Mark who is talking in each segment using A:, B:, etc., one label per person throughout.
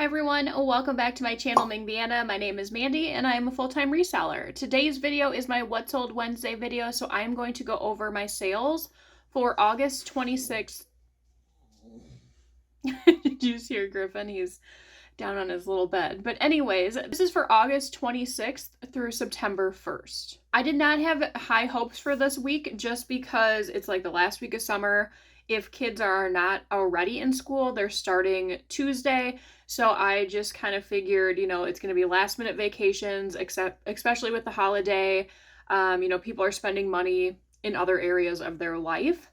A: everyone, welcome back to my channel Mingby and I. My name is Mandy and I am a full-time reseller. Today's video is my What Sold Wednesday video, so I am going to go over my sales for August 26th. Did you just hear Griffin? He's down on his little bed. But anyways, this is for August 26th through September 1st. I did not have high hopes for this week just because it's like the last week of summer. If kids are not already in school, they're starting Tuesday. So I just kind of figured, it's going to be last minute vacations, especially with the holiday. People are spending money in other areas of their life.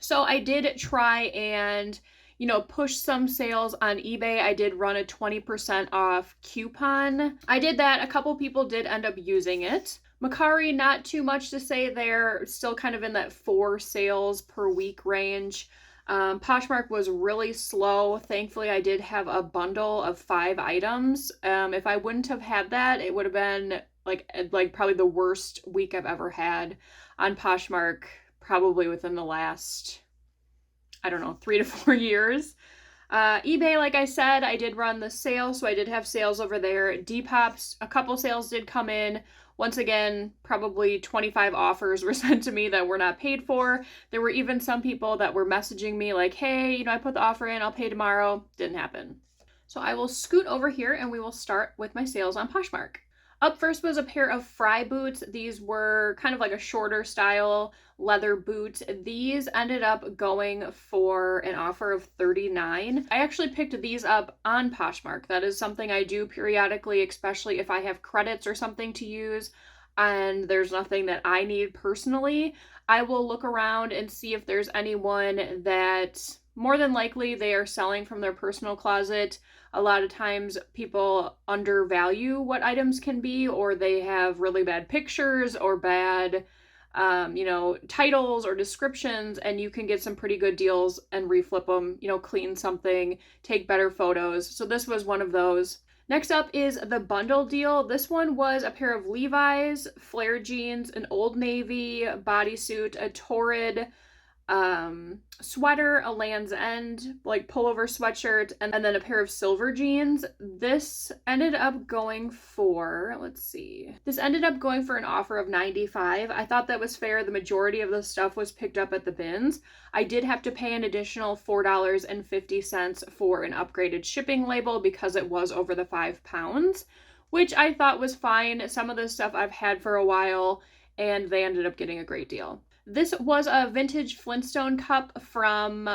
A: So I did try and, push some sales on eBay. I did run a 20% off coupon. I did that. A couple people did end up using it. Mercari, not too much to say there. Still kind of in that 4 sales per week range. Poshmark was really slow. Thankfully, I did have a bundle of 5 items. If I wouldn't have had that, it would have been like probably the worst week I've ever had on Poshmark, probably within the last, 3 to 4 years. eBay, like I said, I did run the sale, so I did have sales over there. Depop, a couple sales did come in. Once again, probably 25 offers were sent to me that were not paid for. There were even some people that were messaging me like, hey, I put the offer in, I'll pay tomorrow. Didn't happen. So I will scoot over here and we will start with my sales on Poshmark. Up first was a pair of Fry boots. These were kind of like a shorter style leather boot. These ended up going for an offer of $39. I actually picked these up on Poshmark. That is something I do periodically, especially if I have credits or something to use and there's nothing that I need personally. I will look around and see if there's anyone that more than likely they are selling from their personal closet. A lot of times people undervalue what items can be, or they have really bad pictures or bad, titles or descriptions, and you can get some pretty good deals and reflip them, clean something, take better photos. So this was one of those. Next up is the bundle deal. This one was a pair of Levi's, flare jeans, an Old Navy bodysuit, a Torrid sweater, a Land's End pullover sweatshirt, and then a pair of silver jeans. This ended up going for, this ended up going for an offer of $95. I thought that was fair. The majority of the stuff was picked up at the bins. I did have to pay an additional $4.50 for an upgraded shipping label because it was over the 5 pounds, which I thought was fine. Some of the stuff I've had for a while and they ended up getting a great deal. This was a vintage Flintstone cup from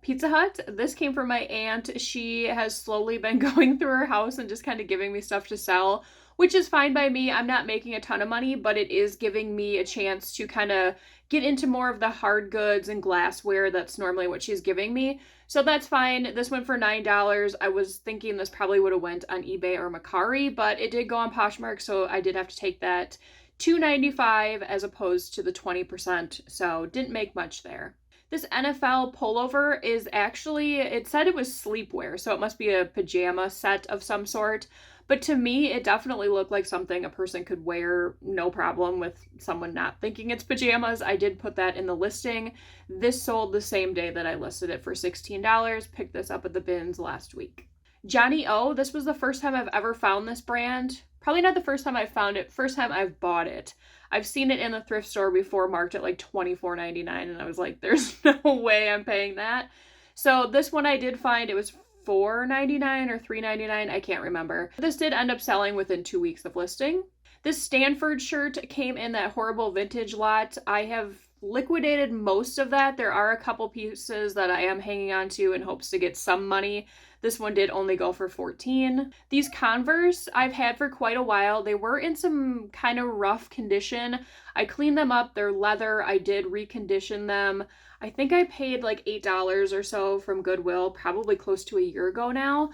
A: Pizza Hut. This came from my aunt. She has slowly been going through her house and just kind of giving me stuff to sell, which is fine by me. I'm not making a ton of money, but it is giving me a chance to kind of get into more of the hard goods and glassware. That's normally what she's giving me. So that's fine. This went for $9. I was thinking this probably would have went on eBay or Mercari, but it did go on Poshmark, so I did have to take that $2.95 as opposed to the 20%, so didn't make much there. This NFL pullover is actually, it said it was sleepwear, so it must be a pajama set of some sort, but to me it definitely looked like something a person could wear no problem with someone not thinking it's pajamas. I did put that in the listing. This sold the same day that I listed it for $16. Picked this up at the bins last week. Johnny O, this was the first time I've ever found this brand. Probably not the first time I found it, first time I've bought it. I've seen it in the thrift store before marked at like $24.99 and I was like, there's no way I'm paying that. So this one I did find, it was $4.99 or $3.99, I can't remember. This did end up selling within 2 weeks of listing. This Stanford shirt came in that horrible vintage lot. I have liquidated most of that. There are a couple pieces that I am hanging on to in hopes to get some money. This one did only go for $14. These Converse I've had for quite a while. They were in some kind of rough condition. I cleaned them up. They're leather. I did recondition them. I think I paid like $8 or so from Goodwill, probably close to a year ago now.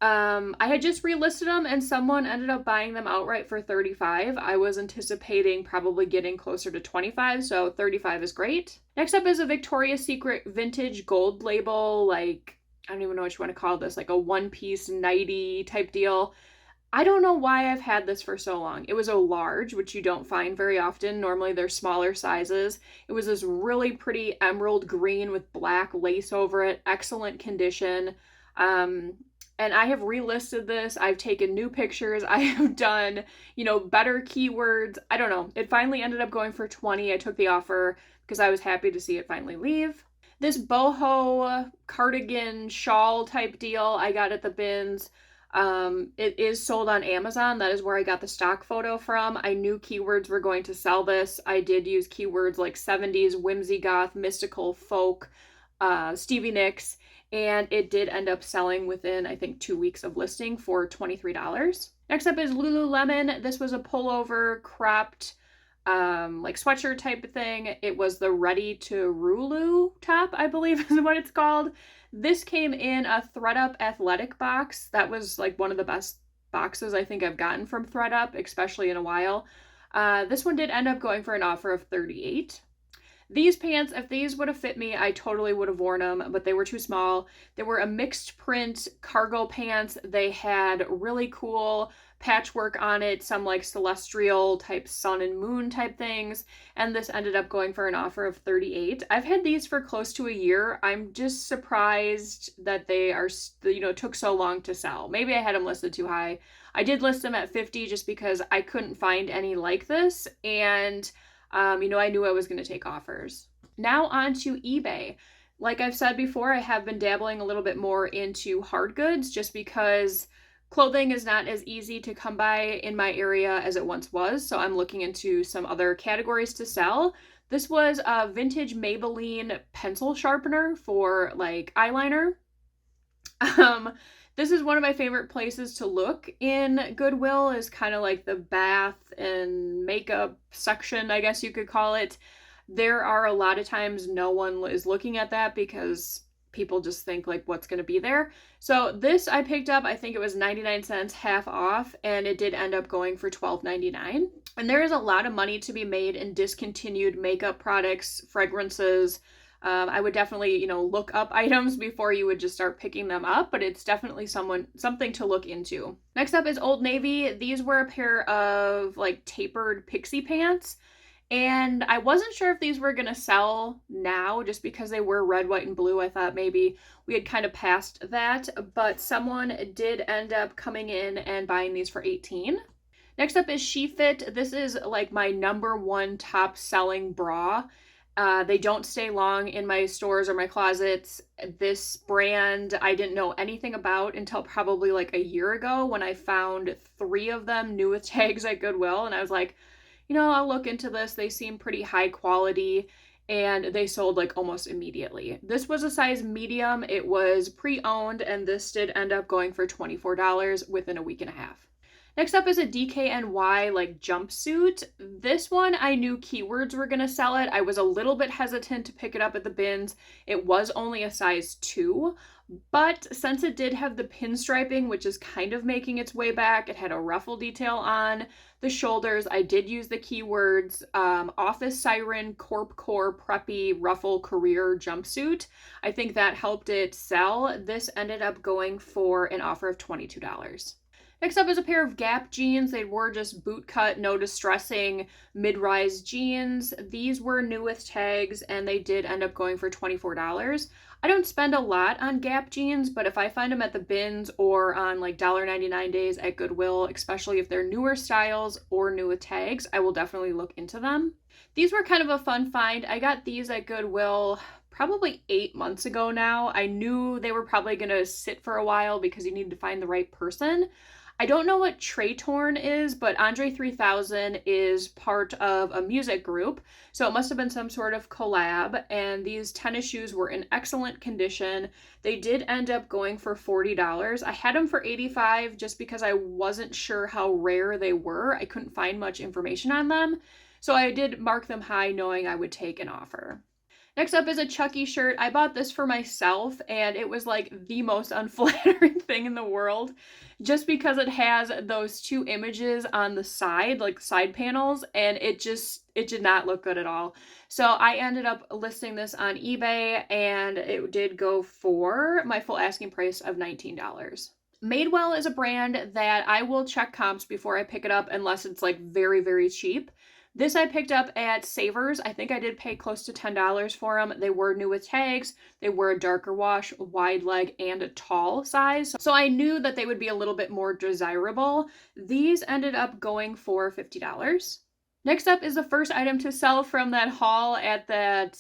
A: I had just relisted them and someone ended up buying them outright for $35. I was anticipating probably getting closer to $25, so $35 is great. Next up is a Victoria's Secret vintage gold label, I don't even know what you want to call this, like a one-piece nightie type deal. I don't know why I've had this for so long. It was a large, which you don't find very often. Normally they're smaller sizes. It was this really pretty emerald green with black lace over it. Excellent condition. And I have relisted this. I've taken new pictures. I have done, better keywords. I don't know. It finally ended up going for 20. I took the offer because I was happy to see it finally leave. This boho cardigan shawl type deal I got at the bins. It is sold on Amazon. That is where I got the stock photo from. I knew keywords were going to sell this. I did use keywords like 70s, whimsy goth, mystical, folk, Stevie Nicks, and it did end up selling within, I think, 2 weeks of listing for $23. Next up is Lululemon. This was a pullover cropped like sweatshirt type of thing. It was the Ready to Rulu top, I believe is what it's called. This came in a ThredUp athletic box. That was like one of the best boxes I think I've gotten from ThredUp, especially in a while. This one did end up going for an offer of $38. These pants, if these would have fit me, I totally would have worn them, but they were too small. They were a mixed print cargo pants. They had really cool patchwork on it, some like celestial type sun and moon type things, and this ended up going for an offer of $38. I've had these for close to a year. I'm just surprised that they are, took so long to sell. Maybe I had them listed too high. I did list them at 50 just because I couldn't find any like this, and I knew I was going to take offers. Now on to eBay. Like I've said before, I have been dabbling a little bit more into hard goods just because clothing is not as easy to come by in my area as it once was. So I'm looking into some other categories to sell. This was a vintage Maybelline pencil sharpener for like eyeliner. This is one of my favorite places to look in Goodwill, is kind of like the bath and makeup section, I guess you could call it. There are a lot of times no one is looking at that because people just think like what's going to be there. So this I picked up, I think it was 99 cents, half off, and it did end up going for $12.99. And there is a lot of money to be made in discontinued makeup products, fragrances. I would definitely, look up items before you would just start picking them up, but it's definitely something to look into. Next up is Old Navy. These were a pair of like tapered pixie pants, and I wasn't sure if these were going to sell now just because they were red, white, and blue. I thought maybe we had kind of passed that, but someone did end up coming in and buying these for $18. Next up is SheFit. This is like my number one top selling bra. They don't stay long in my stores or my closets. This brand I didn't know anything about until probably like a year ago when I found 3 of them new with tags at Goodwill, and I was like, I'll look into this. They seem pretty high quality, and they sold like almost immediately. This was a size medium. It was pre-owned, and this did end up going for $24 within a week and a half. Next up is a DKNY like jumpsuit. This one I knew keywords were going to sell it. I was a little bit hesitant to pick it up at the bins. It was only a size 2, but since it did have the pinstriping, which is kind of making its way back, it had a ruffle detail on the shoulders. I did use the keywords office siren, corp core, preppy, ruffle, career jumpsuit. I think that helped it sell. This ended up going for an offer of $22. Next up is a pair of Gap jeans. They were just boot cut, no distressing, mid-rise jeans. These were new with tags, and they did end up going for $24. I don't spend a lot on Gap jeans, but if I find them at the bins or on like $1.99 days at Goodwill, especially if they're newer styles or new with tags, I will definitely look into them. These were kind of a fun find. I got these at Goodwill probably 8 months ago now. I knew they were probably going to sit for a while because you need to find the right person. I don't know what Trey Torn is, but Andre 3000 is part of a music group, so it must have been some sort of collab, and these tennis shoes were in excellent condition. They did end up going for $40. I had them for $85 just because I wasn't sure how rare they were. I couldn't find much information on them, so I did mark them high knowing I would take an offer. Next up is a Chucky shirt. I bought this for myself, and it was like the most unflattering thing in the world just because it has those 2 images on the side, like side panels, and it did not look good at all. So I ended up listing this on eBay, and it did go for my full asking price of $19. Madewell is a brand that I will check comps before I pick it up unless it's like very, very cheap. This I picked up at Savers. I think I did pay close to $10 for them. They were new with tags. They were a darker wash, wide leg, and a tall size. So I knew that they would be a little bit more desirable. These ended up going for $50. Next up is the first item to sell from that haul at that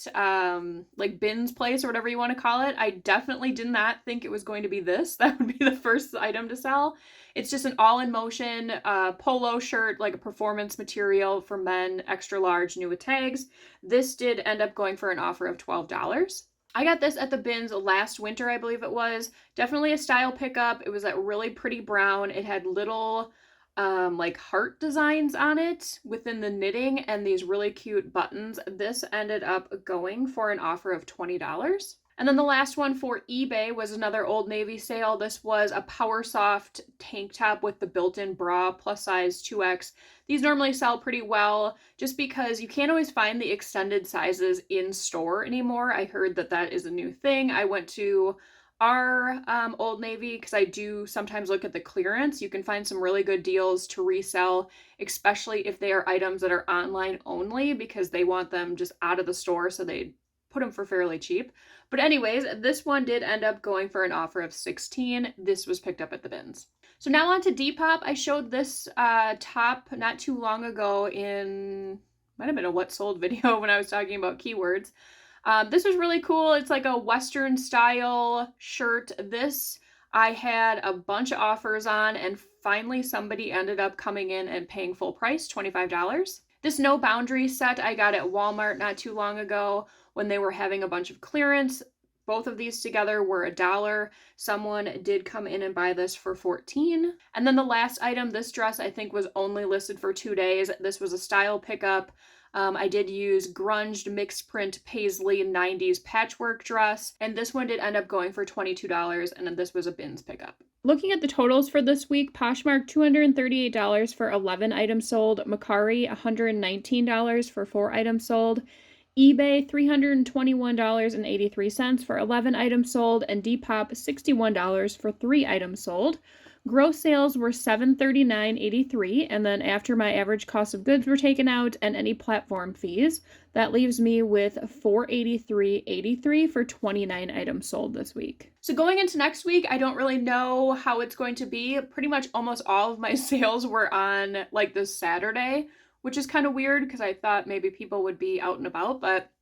A: like bins place or whatever you want to call it. I definitely did not think it was going to be this. That would be the first item to sell. It's just an all-in-motion polo shirt, like a performance material for men, extra large, new with tags. This did end up going for an offer of $12. I got this at the bins last winter, I believe it was. Definitely a style pickup. It was that really pretty brown. It had little like heart designs on it within the knitting and these really cute buttons. This ended up going for an offer of $20. And then the last one for eBay was another Old Navy sale. This was a Power Soft tank top with the built-in bra, plus size 2X. These normally sell pretty well just because you can't always find the extended sizes in store anymore. I heard that that is a new thing. I went to our Old Navy because I do sometimes look at the clearance. You can find some really good deals to resell, especially if they are items that are online only because they want them just out of the store, so they put them for fairly cheap. But anyways, this one did end up going for an offer of $16. This was picked up at the bins. So now on to Depop. I showed this top not too long ago in, might have been a what sold video when I was talking about keywords. This was really cool. It's like a Western style shirt. This I had a bunch of offers on, and finally somebody ended up coming in and paying full price, $25. This No Boundaries set I got at Walmart not too long ago when they were having a bunch of clearance. Both of these together were $1. Someone did come in and buy this for $14. And then the last item, this dress I think was only listed for 2 days. This was a style pickup. I did use grunged mixed print paisley 90s patchwork dress, and this one did end up going for $22, and then this was a bins pickup. Looking at the totals for this week, Poshmark $238 for 11 items sold, Mercari $119 for 4 items sold, eBay $321.83 for 11 items sold, and Depop $61 for 3 items sold. Gross sales were $739.83, and then after my average cost of goods were taken out and any platform fees, that leaves me with $483.83 for 29 items sold this week. So going into next week, I don't really know how it's going to be. Pretty much almost all of my sales were on like this Saturday, which is kind of weird because I thought maybe people would be out and about, but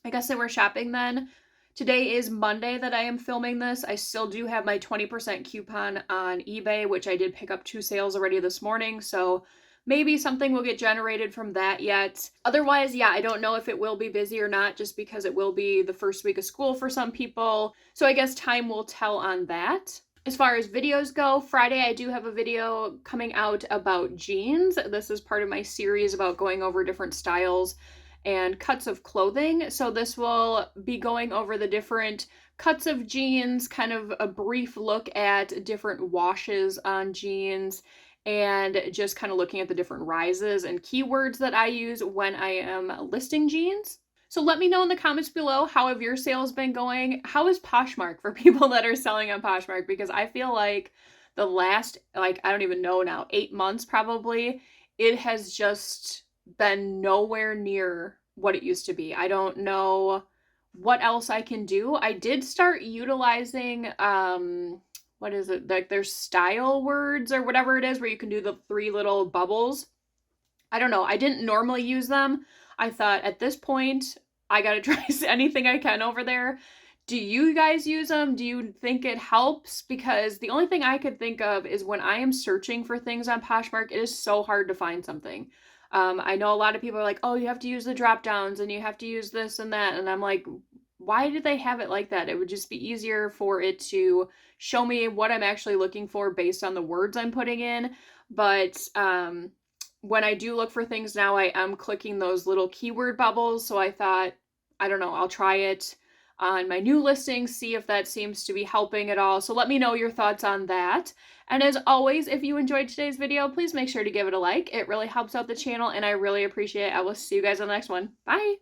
A: I guess they were shopping then. Today is Monday that I am filming this. I still do have my 20% coupon on eBay, which I did pick up 2 sales already this morning, so maybe something will get generated from that yet. Otherwise, yeah, I don't know if it will be busy or not, just because it will be the first week of school for some people, so I guess time will tell on that. As far as videos go, Friday I do have a video coming out about jeans. This is part of my series about going over different styles and cuts of clothing. So this will be going over the different cuts of jeans, kind of a brief look at different washes on jeans, and just kind of looking at the different rises and keywords that I use when I am listing jeans. So let me know in the comments below, how have your sales been going? How is Poshmark for people that are selling on Poshmark? Because I feel like the last, I don't even know now, 8 months probably, it has just been nowhere near what it used to be. I don't know what else I can do. I did start utilizing, what is it? Like there's style words or whatever it is where you can do the 3 little bubbles. I don't know. I didn't normally use them. I thought at this point, I gotta try anything I can over there. Do you guys use them? Do you think it helps? Because the only thing I could think of is when I am searching for things on Poshmark, it is so hard to find something. I know a lot of people are like, oh, you have to use the drop downs and you have to use this and that. And I'm like, why did they have it like that? It would just be easier for it to show me what I'm actually looking for based on the words I'm putting in. But when I do look for things now, I am clicking those little keyword bubbles. So I thought, I don't know, I'll try it on my new listings, see if that seems to be helping at all. So let me know your thoughts on that. And as always, if you enjoyed today's video, please make sure to give it a like. It really helps out the channel and I really appreciate it. I will see you guys on the next one. Bye!